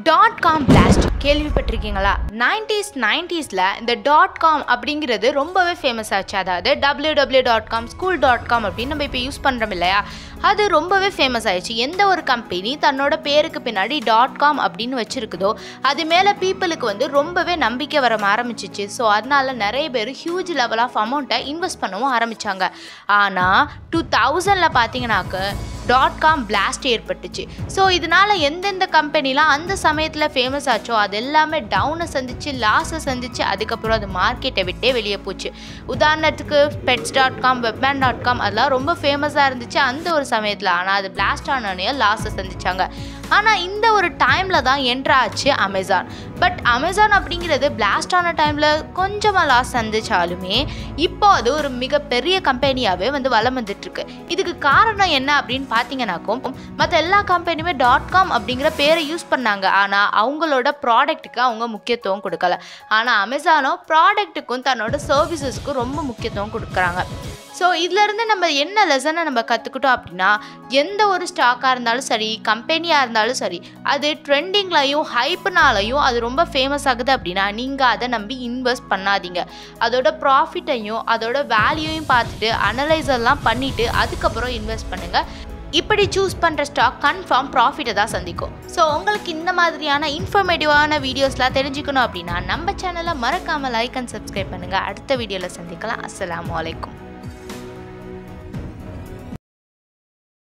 Dot com blast கேள்விப்பட்டிருக்கீங்களா? 90s இந்த dot com அப்படிங்கிறது ரொம்பவே ஃபேமஸ் ஆச்சு. அதாவது www.com school.com அப்படின்னு நம்ம இப்போ யூஸ் பண்ணுறோம் இல்லையா, அது ரொம்பவே ஃபேமஸ் ஆயிடுச்சு. எந்த ஒரு கம்பெனி தன்னோட பேருக்கு பின்னாடி டாட் காம் அப்படின்னு வச்சுருக்குதோ அது மேலே பீப்புளுக்கு ரொம்பவே நம்பிக்கை வர ஆரம்பிச்சிச்சு. ஸோ அதனால நிறைய பேர் ஹியூஜ் லெவல் ஆஃப் அமௌண்ட்டை இன்வெஸ்ட் பண்ணவும் ஆரம்பித்தாங்க. ஆனால் 2000 பார்த்தீங்கன்னாக்க டாட் காம் பிளாஸ்ட் ஏற்பட்டுச்சு. ஸோ இதனால் எந்தெந்த கம்பெனிலாம் அந்த சமயத்தில் ஃபேமஸ் ஆச்சோ அது எல்லாமே டவுனை சந்திச்சு, லாஸை சந்திச்சு, அதுக்கப்புறம் அது மார்க்கெட்டை விட்டே வெளியே போச்சு. உதாரணத்துக்கு pets.com, webman.com அதெல்லாம் ரொம்ப ஃபேமஸாக இருந்துச்சு அந்த ஒரு சமயத்தில். ஆனால் அது பிளாஸ்ட் ஆனோடனே லாஸை சந்திச்சாங்க. ஆனால் இந்த ஒரு டைமில் தான் என்ட்ரு ஆச்சு அமேசான். பட் அமேசான் அப்படிங்கிறது பிளாஸ்ட் ஆன டைமில் கொஞ்சமாக லாஸ் சந்திச்சாலுமே இப்போ அது ஒரு மிகப்பெரிய கம்பெனியாகவே வளம் வந்துட்டுருக்கு. இதுக்கு காரணம் என்ன அப்படின்னு பார்த்தீங்கன்னாக்கும், மற்ற எல்லா கம்பெனியுமே டாட் காம் அப்படிங்கிற பேரை யூஸ் பண்ணாங்க. ஆனால் அவங்களோட ப்ராடக்ட்டுக்கு அவங்க முக்கியத்துவம் கொடுக்கல. ஆனால் அமேசானோ ப்ராடக்ட்டுக்கும் தன்னோட சர்வீசஸ்க்கும் ரொம்ப முக்கியத்துவம் கொடுக்குறாங்க. ஸோ இதிலேருந்து நம்ம என்ன லெசனை நம்ம கற்றுக்கிட்டோம் அப்படின்னா, எந்த ஒரு ஸ்டாக்காக இருந்தாலும் சரி, கம்பெனியாக இருந்தாலும் சரி, அது ட்ரெண்டிங்லையும் ஹைப்னாலையும் அது ரொம்ப ஃபேமஸ் ஆகுது அப்படின்னா நீங்கள் அதை நம்பி இன்வெஸ்ட் பண்ணாதீங்க. அதோட ப்ராஃபிட்டையும் அதோட வேல்யூவையும் பார்த்துட்டு அனலைஸெல்லாம் பண்ணிவிட்டு அதுக்கப்புறம் இன்வெஸ்ட் பண்ணுங்கள். இப்படி சூஸ் பண்ணுற ஸ்டாக் கன்ஃபார்ம் ப்ராஃபிட்டை தான் சந்திக்கும். ஸோ உங்களுக்கு இந்த மாதிரியான இன்ஃபர்மேட்டிவான வீடியோஸ்லாம் தெரிஞ்சுக்கணும் அப்படின்னா நம்ம சேனலை மறக்காமல் லைக் அண்ட் சப்ஸ்கிரைப் பண்ணுங்கள். அடுத்த வீடியோவில் சந்திக்கலாம். அஸ்ஸலாமு அலைக்கும்.